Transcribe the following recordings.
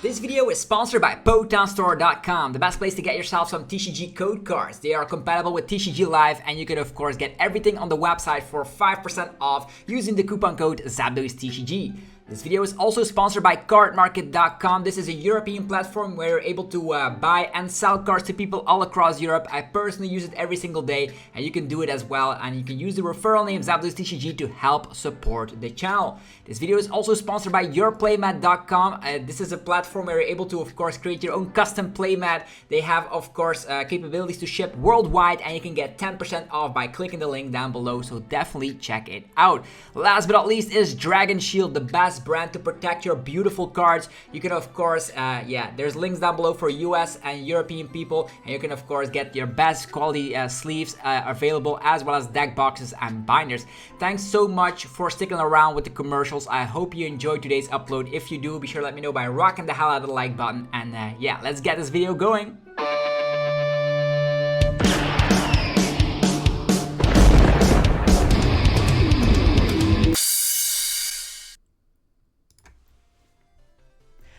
This video is sponsored by PotownStore.com, the best place to get yourself some TCG code cards. They are compatible with TCG Live, and you can of course get everything on the website for 5% off using the coupon code ZapDosTCG. This video is also sponsored by CARDMARKET.com. This is a European platform where you're able to buy and sell cards to people all across Europe. I personally use it every single day, and you can do it as well. And you can use the referral name ZapDosTCG to help support the channel. This video is also sponsored by PLAYMAT.com. This is a platform where you're able to, of course, create your own custom playmat. They have, of course, capabilities to ship worldwide, and you can get 10% off by clicking the link down below. So definitely check it out. Last but not least is Dragon Shield, the best brand to protect your beautiful cards. You can of course there's links down below for US and European people, and you can of course get your best quality sleeves available, as well as deck boxes and binders. Thanks so much for sticking around with the commercials. I hope you enjoyed today's upload. If you do, be sure to let me know by rocking the hell out of the like button, and let's get this video going.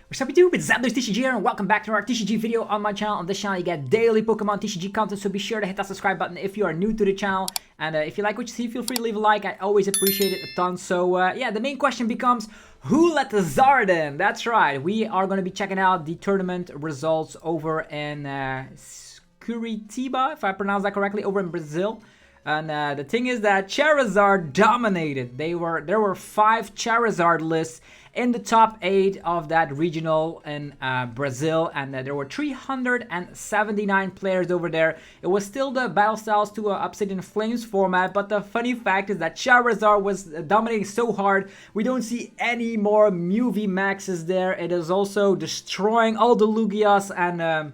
What's up YouTube, it's ZapDosTCG here, and welcome back to our TCG video on my channel. On this channel you get daily Pokemon TCG content, so be sure to hit that subscribe button if you are new to the channel. And if you like what you see, feel free to leave a like. I always appreciate it a ton. So the main question becomes, who let the Zard in? That's right, we are going to be checking out the tournament results over in Curitiba, if I pronounce that correctly, over in Brazil. And the thing is that Charizard dominated. There were 5 Charizard lists in the top 8 of that regional in Brazil, and there were 379 players over there. It was still the battle styles to Obsidian Flames format, but the funny fact is that Charizard was dominating so hard, we don't see any more Mew V Maxes there. It is also destroying all the Lugias, and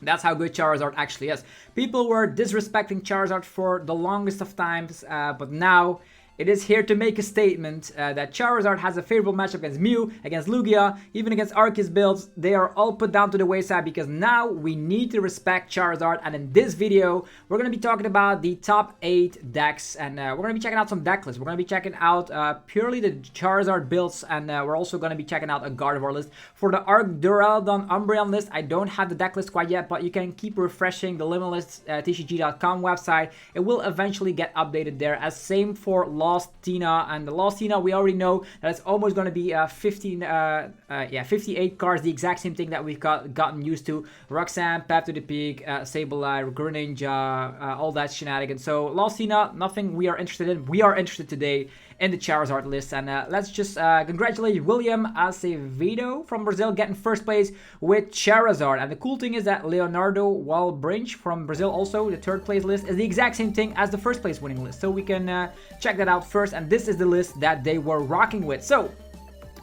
that's how good Charizard actually is. People were disrespecting Charizard for the longest of times, but now it is here to make a statement that Charizard has a favorable matchup against Mew, against Lugia, even against Arceus builds. They are all put down to the wayside because now we need to respect Charizard. And in this video, we're going to be talking about the top 8 decks, and we're going to be checking out some deck lists. We're going to be checking out purely the Charizard builds, and we're also going to be checking out a Gardevoir list. For the Arc Dura Umbreon list, I don't have the deck list quite yet, but you can keep refreshing the Limitless TCG.com website. It will eventually get updated there, as same for Lost Tina, and the Lost Tina we already know that it's almost going to be 58 cards, the exact same thing that we've gotten used to. Roxanne, Path to the Peak, Sableye, Greninja, all that shenanigans. So Lost Tina, nothing we are interested in. We are interested today in the Charizard list, and let's just congratulate William Acevedo from Brazil getting first place with Charizard. And the cool thing is that Leonardo Walbrinch from Brazil, also the third place list, is the exact same thing as the first place winning list, so we can check that out first. And this is the list that they were rocking with. So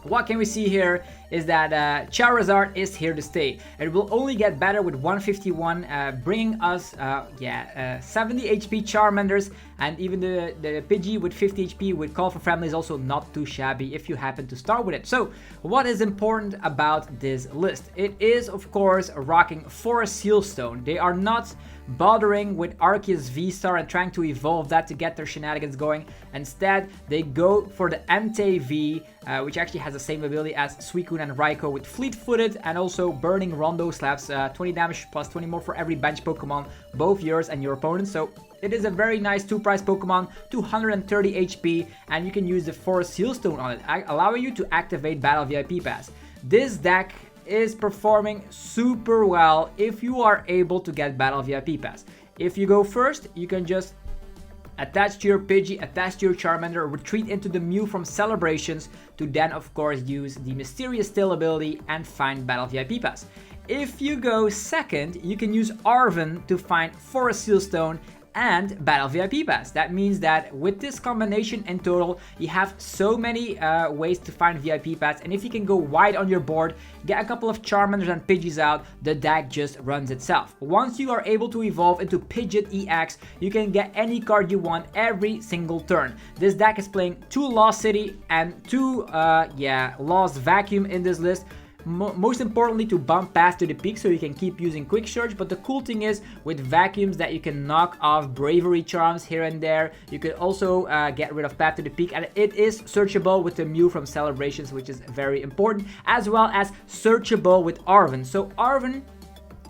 what can we see here is that Charizard is here to stay. It will only get better with 151, bringing us 70 HP Charmanders, and even the Pidgey with 50 HP with Call for Family is also not too shabby if you happen to start with it. So what is important about this list? It is of course rocking Forest Seal Stone. They are not bothering with Arceus V-Star and trying to evolve that to get their shenanigans going. Instead, they go for the MTV, which actually has the same ability as Suicune and Raikou, with Fleet-Footed and also Burning Rondo slaps 20 damage plus 20 more for every bench Pokemon, both yours and your opponent's. So it is a very nice 2-price Pokemon, 230 HP, and you can use the Forest Seal Stone on it, allowing you to activate Battle VIP Pass. This deck is performing super well if you are able to get Battle VIP Pass. If you go first, you can just attach to your Pidgey, attach to your Charmander, retreat into the Mew from Celebrations to then of course use the Mysterious Tail ability and find Battle VIP Pass. If you go second, you can use Arven to find Forest Seal Stone and Battle VIP Pass. That means that with this combination in total, you have so many ways to find VIP Pass, and if you can go wide on your board, get a couple of Charmanders and Pidgeys out, the deck just runs itself. Once you are able to evolve into Pidgeot EX, you can get any card you want every single turn. This deck is playing 2 Lost City and 2 Lost Vacuum in this list. most importantly to bump Path to the Peak so you can keep using Quick Search. But the cool thing is with vacuums that you can knock off Bravery Charms here and there. You could also get rid of Path to the Peak, and it is searchable with the Mew from Celebrations, which is very important, as well as searchable with Arven. So Arven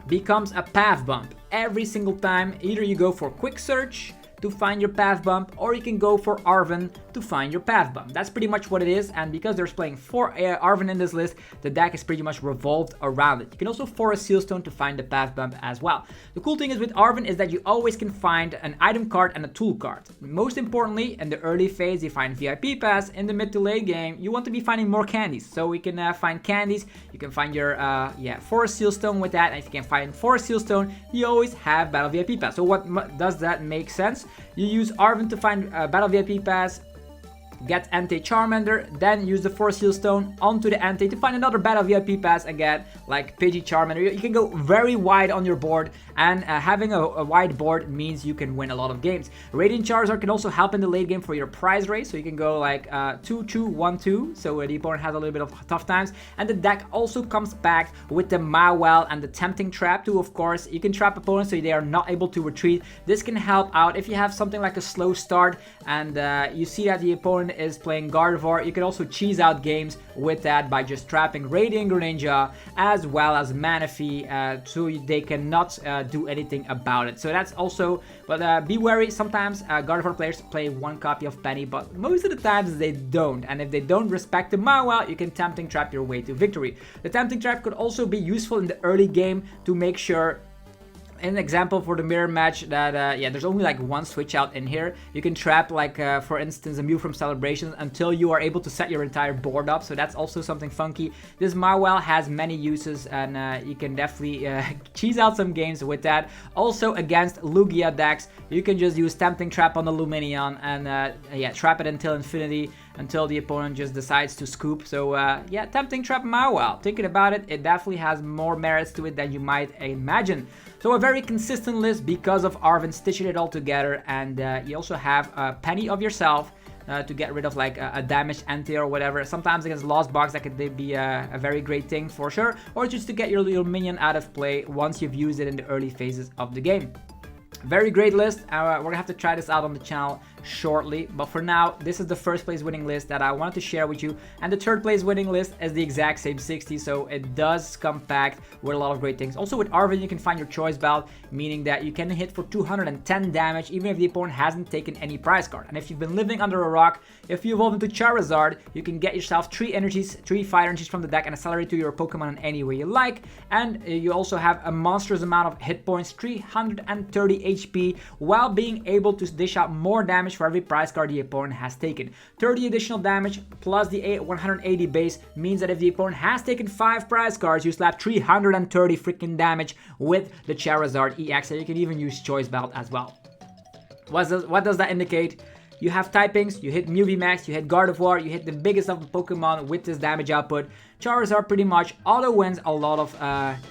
becomes a path bump every single time. Either you go for Quick Search to find your path bump, or you can go for Arven to find your path bump. That's pretty much what it is, and because there's playing 4 Arven in this list, the deck is pretty much revolved around it. You can also Forest Sealstone to find the path bump as well. The cool thing is with Arven is that you always can find an item card and a tool card. Most importantly, in the early phase you find VIP Pass. In the mid to late game you want to be finding more candies, so we can find candies. You can find your Forest Sealstone with that, and if you can find Forest Sealstone you always have Battle VIP Pass. So what does that make sense? You use Arven to find Battle VIP Pass, get Entei Charmander, then use the Force Sealstone onto the Entei to find another Battle VIP Pass again, like Pidgey Charmander. You can go very wide on your board, and having a wide board means you can win a lot of games. Radiant Charizard can also help in the late game for your prize race, so you can go like 2-2-1-2, so the opponent has a little bit of tough times. And the deck also comes back with the Mawile and the Tempting Trap too, of course. You can trap opponents so they are not able to retreat. This can help out if you have something like a slow start and you see that the opponent is playing Gardevoir. You can also cheese out games with that by just trapping Radiant Greninja as well as Manaphy, so they cannot do anything about it. So that's also, but be wary, sometimes Gardevoir players play one copy of Penny, but most of the times they don't, and if they don't respect the Mawile, you can Tempting Trap your way to victory. The Tempting Trap could also be useful in the early game to make sure, an example for the mirror match, that yeah, there's only like one switch out in here. You can trap like for instance a Mew from Celebrations until you are able to set your entire board up, so that's also something funky. This Mawile has many uses, and you can definitely cheese out some games with that. Also against Lugia decks, you can just use Tempting Trap on the Lumineon and yeah, trap it until infinity, until the opponent just decides to scoop. So yeah, Tempting Trap Mawile, thinking about it, it definitely has more merits to it than you might imagine. So a very consistent list because of Arven stitching it all together, and you also have a Penny of yourself to get rid of like a damaged Entei or whatever. Sometimes against Lost Box that could be a very great thing for sure, or just to get your little minion out of play once you've used it in the early phases of the game. Very great list. We're gonna have to try this out on the channel shortly, but for now this is the first place winning list that I wanted to share with you, and the third place winning list is the exact same 60, so it does come packed with a lot of great things. Also with Arven you can find your choice belt, meaning that you can hit for 210 damage even if the opponent hasn't taken any prize card. And if you've been living under a rock, if you evolve into Charizard, you can get yourself 3 energies, 3 fire energies from the deck and accelerate to your Pokemon in any way you like. And you also have a monstrous amount of hit points, 330 HP, while being able to dish out more damage for every prize card the opponent has taken. 30 additional damage plus the 180 base means that if the opponent has taken 5 prize cards, you slap 330 freaking damage with the Charizard EX, and you can even use Choice Belt as well. What does that indicate? You have typings, you hit Mew VMAX, you hit Gardevoir, you hit the biggest of the Pokemon with this damage output. Charizard pretty much auto wins a lot of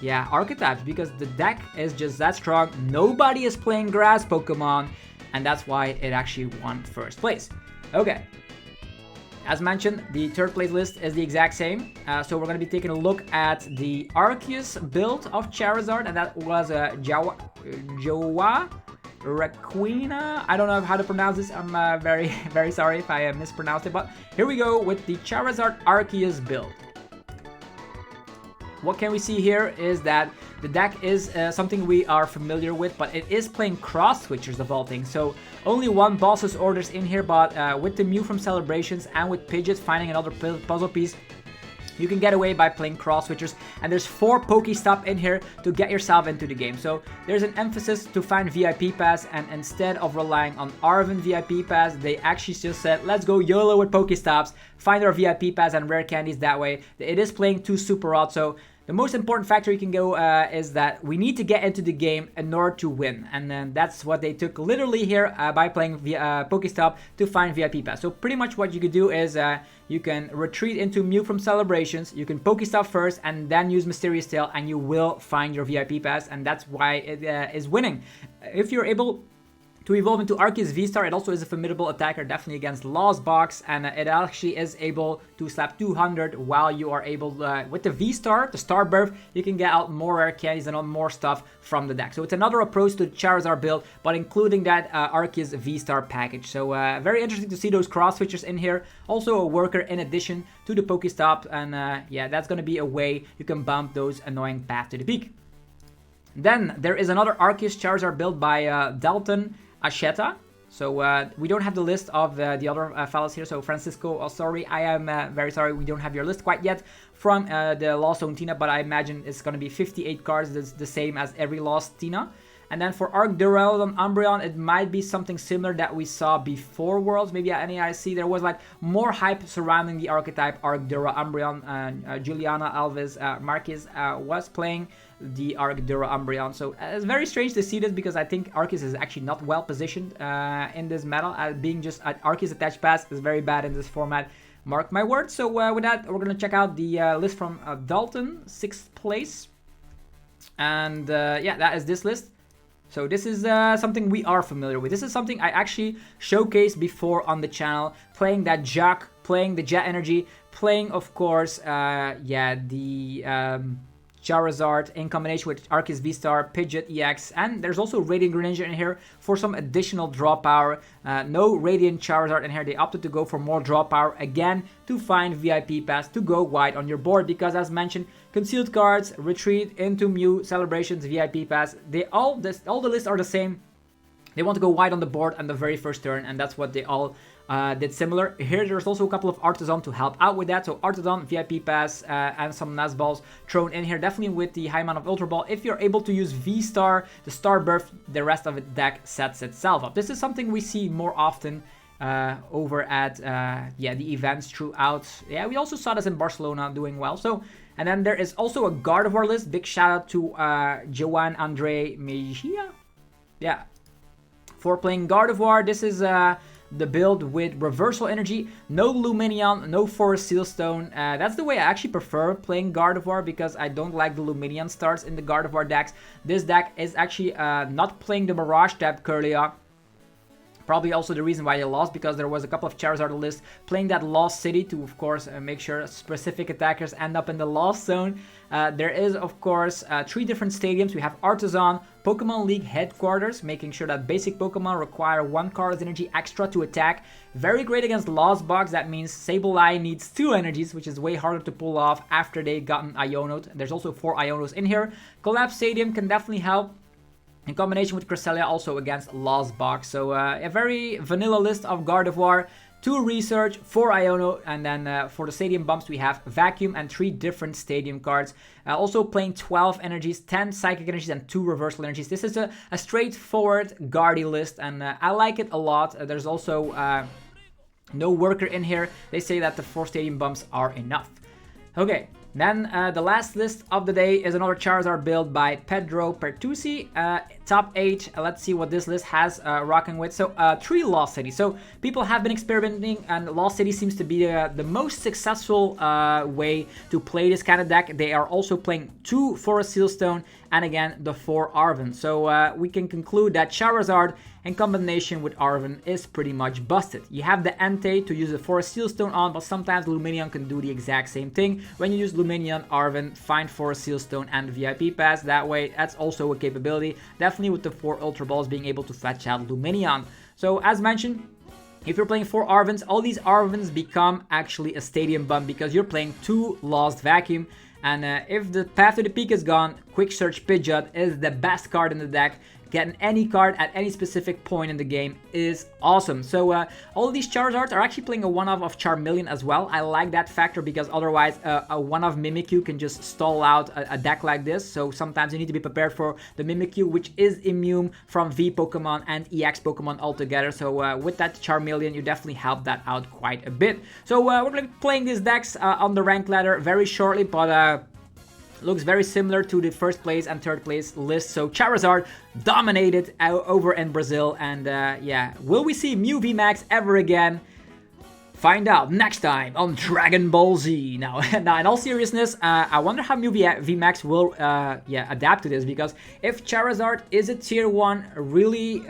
yeah, archetypes because the deck is just that strong. Nobody is playing grass Pokemon, and that's why it actually won first place. Okay. As mentioned, the third place list is the exact same. So we're going to be taking a look at the Arceus build of Charizard, and that was Joa Requina. I don't know how to pronounce this. I'm very sorry if I mispronounced it, but here we go with the Charizard Arceus build. What can we see here is that the deck is something we are familiar with, but it is playing cross switchers of all things. So only one boss's orders in here, but with the Mew from Celebrations and with Pidgeot finding another puzzle piece, you can get away by playing cross switchers, and there's 4 Pokestop in here to get yourself into the game. So there's an emphasis to find VIP Pass, and instead of relying on Arven VIP Pass, they actually just said, let's go YOLO with Pokestops, find our VIP Pass and rare candies that way. It is playing 2 Super Odd, so the most important factor you can go is that we need to get into the game in order to win, and then that's what they took literally here by playing Pokestop to find VIP Pass. So pretty much what you could do is you can retreat into Mew from Celebrations, you can Pokestop first and then use Mysterious Tail, and you will find your VIP Pass, and that's why it is winning. If you're able To evolve into Arceus V-Star, it also is a formidable attacker, definitely against Lost Box, and it actually is able to slap 200 while you are able, with the V-Star, the Star Birth, you can get out more rare candies and more stuff from the deck. So it's another approach to the Charizard build, but including that Arceus V-Star package. So very interesting to see those cross features in here. Also a worker in addition to the Pokestop, and yeah, that's going to be a way you can bump those annoying Path to the Peak. Then there is another Arceus Charizard build by Dalton Acheta. So we don't have the list of the other fellows here. So Francisco, oh, sorry, I am very sorry, we don't have your list quite yet from the Lost Zone Tina, but I imagine it's going to be 58 cards. That's the same as every Lost Tina. And then for Arc Dura on Umbreon, it might be something similar that we saw before Worlds. Maybe at NAIC, there was like more hype surrounding the archetype Arc Dura Umbreon. Juliana Alves Marquez was playing the Arc Dura Umbreon. So it's very strange to see this because I think Arceus is actually not well positioned in this meta. Being just an Arceus attached pass is very bad in this format. Mark my words. So with that, we're going to check out the list from Dalton, 6th place. And yeah, that is this list. So this is something we are familiar with. This is something I actually showcased before on the channel. Playing that Jack, playing the Jet Energy, playing, of course, yeah, the Charizard in combination with Arceus V-Star, Pidgeot EX, and there's also Radiant Greninja in here for some additional draw power. No Radiant Charizard in here. They opted to go for more draw power again to find VIP pass to go wide on your board because, as mentioned, concealed cards, retreat into Mew, celebrations, VIP pass. All the lists are the same. They want to go wide on the board on the very first turn, and that's what they all did similar. Here there's also a couple of Artisan to help out with that. So Artisan, VIP pass, and some Nazballs thrown in here. Definitely with the high amount of Ultra Ball. If you're able to use V-Star, the Star Birth, the rest of the deck sets itself up. This is something we see more often over at yeah, the events throughout. Yeah, we also saw this in Barcelona doing well. So, and then there is also a Gardevoir list. Big shout out to Joan Andre Mejia. Yeah, for playing Gardevoir. This is the build with Reversal Energy, no Lumineon, no Forest Sealstone. That's the way I actually prefer playing Gardevoir because I don't like the Lumineon starts in the Gardevoir decks. This deck is actually not playing the Mirage type Curlia. Probably also the reason why they lost, because there was a couple of Charizard lists playing that Lost City to, of course, make sure specific attackers end up in the Lost Zone. There is, of course, 3 different stadiums. We have Artisan, Pokemon League Headquarters, making sure that basic Pokemon require 1 card's energy extra to attack. Very great against Lost Box. That means Sableye needs 2 energies, which is way harder to pull off after they've gotten Ionoed. There's also 4 Ionos in here. Collapse Stadium can definitely help in combination with Cresselia, also against Lost Box. So a very vanilla list of Gardevoir, 2 Research, 4 Iono, and then for the stadium bumps we have Vacuum and 3 different stadium cards. Also playing 12 energies, 10 Psychic energies, and 2 Reversal energies. This is a straightforward Guardy list, and I like it a lot. There's also no worker in here. They say that the 4 stadium bumps are enough. Okay. Then the last list of the day is another Charizard build by Pedro Pertusi. Top 8. Let's see what this list has rocking with. So 3 Lost City. So people have been experimenting, and Lost City seems to be the most successful way to play this kind of deck. They are also playing 2 Forest Sealstone and again the 4 Arven. So we can conclude that Charizard in combination with Arven is pretty much busted. You have the Entei to use the Forest Sealstone on, but sometimes Lumineon can do the exact same thing. When you use Lumineon, Arven, find Forest Sealstone and VIP Pass. That way, that's also a capability. Definitely with the 4 Ultra Balls being able to fetch out Lumineon. So as mentioned, if you're playing 4 Arvens, all these Arvens become actually a stadium bump because you're playing 2 Lost Vacuum. And if the Path to the Peak is gone, Quick Search Pidgeot is the best card in the deck. Getting any card at any specific point in the game is awesome. So all of these Charizards are actually playing a one-off of Charmeleon as well. I like that factor because otherwise a one-off Mimikyu can just stall out a deck like this. So sometimes you need to be prepared for the Mimikyu, which is immune from V Pokemon and EX Pokemon altogether. So with that Charmeleon, you definitely help that out quite a bit. So we're going to be playing these decks on the rank ladder very shortly, but looks very similar to the 1st place and 3rd place list. So Charizard dominated over in Brazil. And yeah, will we see Mew VMAX ever again? Find out next time on Dragon Ball Z. Now, now in all seriousness, I wonder how Mew VMAX will adapt to this, because if Charizard is a tier 1 really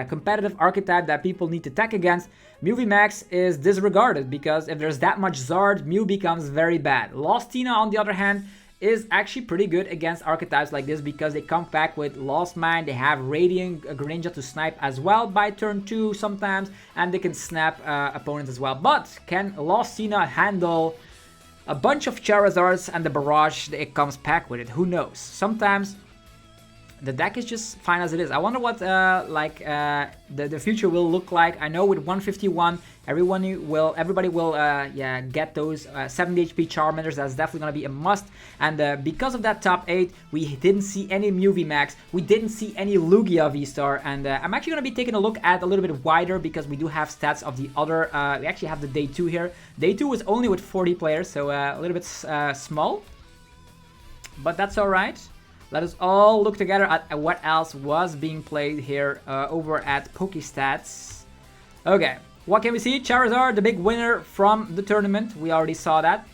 competitive archetype that people need to tech against, Mew VMAX is disregarded, because if there's that much Zard, Mew becomes very bad. Lost Tina, on the other hand, is actually pretty good against archetypes like this, because they come back with Lost Mine, they have Radiant Greninja to snipe as well by turn 2 sometimes, and they can snap opponents as well. But can Lost Tina handle a bunch of Charizards and the barrage that it comes packed with it? Who knows? Sometimes the deck is just fine as it is. I wonder what the future will look like. I know with 151, everybody will get those 70 HP Charmanders. That's definitely gonna be a must. And because of that top 8, we didn't see any Mew VMAX. We didn't see any Lugia V-Star. And I'm actually gonna be taking a look at a little bit wider, because we do have stats of the other. We actually have the day 2 here. Day 2 was only with 40 players, so a little bit small, but that's all right. Let us all look together at what else was being played here over at PokeStats. Okay, what can we see? Charizard, the big winner from the tournament. We already saw that.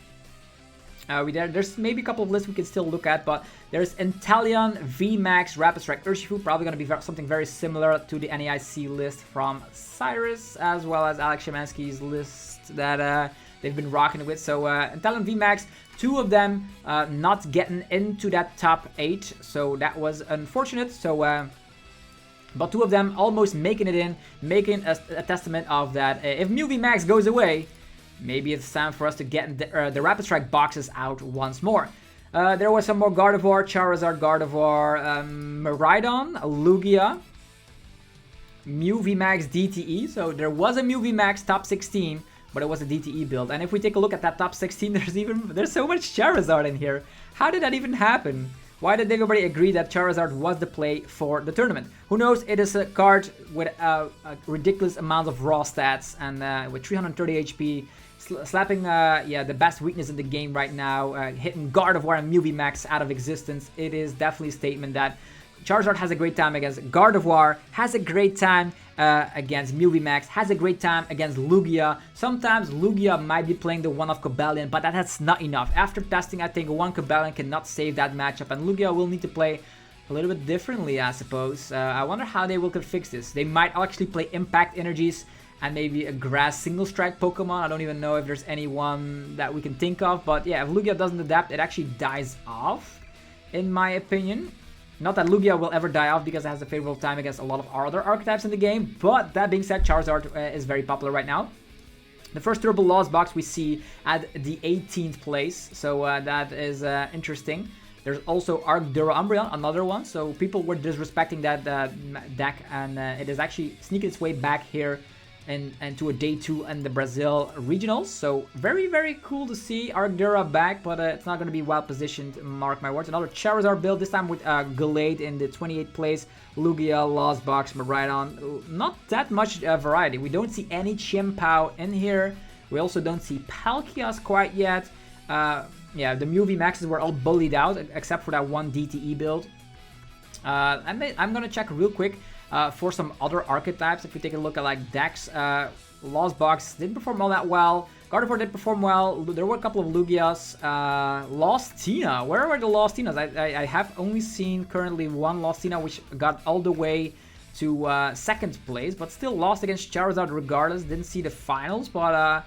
There's maybe a couple of lists we can still look at, but there's Inteleon, VMAX, Rapid Strike, Urshifu. Probably going to be something very similar to the NAIC list from Cyrus, as well as Alex Shemansky's list that they've been rocking with. So Inteleon, VMAX, 2 of them not getting into that top 8, so that was unfortunate. So but 2 of them almost making it in, making a testament of that. If Mew VMAX goes away, maybe it's time for us to get the Rapid Strike boxes out once more. There was some more Gardevoir, Charizard, Gardevoir, Miraidon, Lugia, Mew VMAX DTE. So there was a Mew VMAX top 16, but it was a DTE build. And if we take a look at that top 16, there's so much Charizard in here. How did that even happen? Why did everybody agree that Charizard was the play for the tournament? Who knows? It is a card with a ridiculous amount of raw stats, and with 330 HP, slapping the best weakness in the game right now, hitting Gardevoir and Mew VMAX out of existence. It is definitely a statement that Charizard has a great time against Gardevoir, has a great time against Mew VMAX, has a great time against Lugia. Sometimes Lugia might be playing the one of Cobalion, but that's not enough. After testing, I think one Cobalion cannot save that matchup, and Lugia will need to play a little bit differently, I suppose. I wonder how they will fix this. They might actually play Impact Energies and maybe a Grass Single Strike Pokemon. I don't even know if there's anyone that we can think of, but yeah, if Lugia doesn't adapt, it actually dies off, in my opinion. Not that Lugia will ever die off, because it has a favorable time against a lot of other archetypes in the game. But that being said, Charizard is very popular right now. The first Turbo Lost box we see at the 18th place. So that is interesting. There's also Arc Dura Umbreon, another one. So people were disrespecting that deck, and it is actually sneaking its way back here and to a day 2 in the Brazil Regionals. So very, very cool to see Arc Dura back, but it's not going to be well positioned, mark my words. Another Charizard build, this time with Gallade in the 28th place, Lugia, Lost Box, Miraidon. Not that much variety. We don't see any Chien-pao in here. We also don't see Palkias quite yet. Yeah, the Mew VMAXs were all bullied out, except for that one DTE build. I'm going to check real quick for some other archetypes. If we take a look at like Dex, Lost Box didn't perform all that well. Gardevoir did perform well. There were a couple of Lugias. Lost Tina, where were the Lost Tinas? I have only seen currently one Lost Tina, which got all the way to second place, but still lost against Charizard regardless. Didn't see the finals, but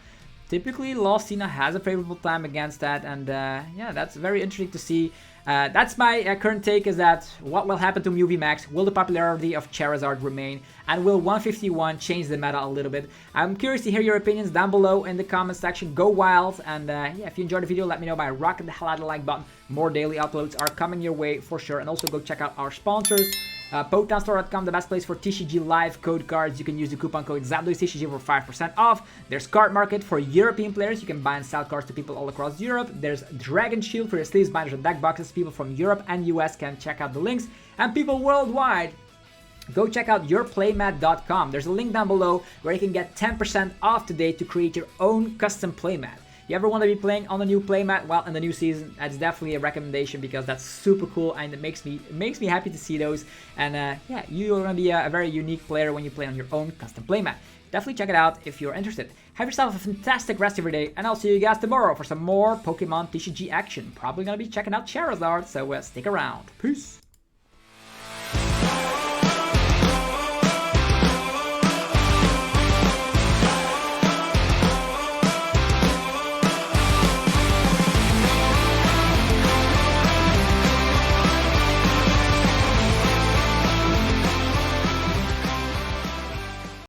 typically Lost Tina has a favorable time against that, and yeah, that's very interesting to see. That's my current take, is that what will happen to Mew VMAX? Will the popularity of Charizard remain? And will 151 change the meta a little bit? I'm curious to hear your opinions down below in the comment section. Go wild, and yeah, if you enjoyed the video, let me know by rocking the hell out of the like button. More daily uploads are coming your way for sure, and also go check out our sponsors. PokeStore.com, the best place for TCG live code cards. You can use the coupon code ZAPDOISTCG for 5% off. There's CARDMARKET for European players. You can buy and sell cards to people all across Europe. There's Dragon Shield for your sleeves, binders, and deck boxes. People from Europe and US can check out the links. And people worldwide, go check out yourplaymat.com. There's a link down below where you can get 10% off today to create your own custom playmat. You ever want to be playing on the new playmat? Well, in the new season, that's definitely a recommendation, because that's super cool, and it makes me happy to see those. And yeah, you're gonna be a very unique player when you play on your own custom playmat. definitely check it out if you're interested. Have yourself a fantastic rest of your day, and I'll see you guys tomorrow for some more Pokemon TCG action. Probably gonna be checking out Charizard, so stick around. Peace.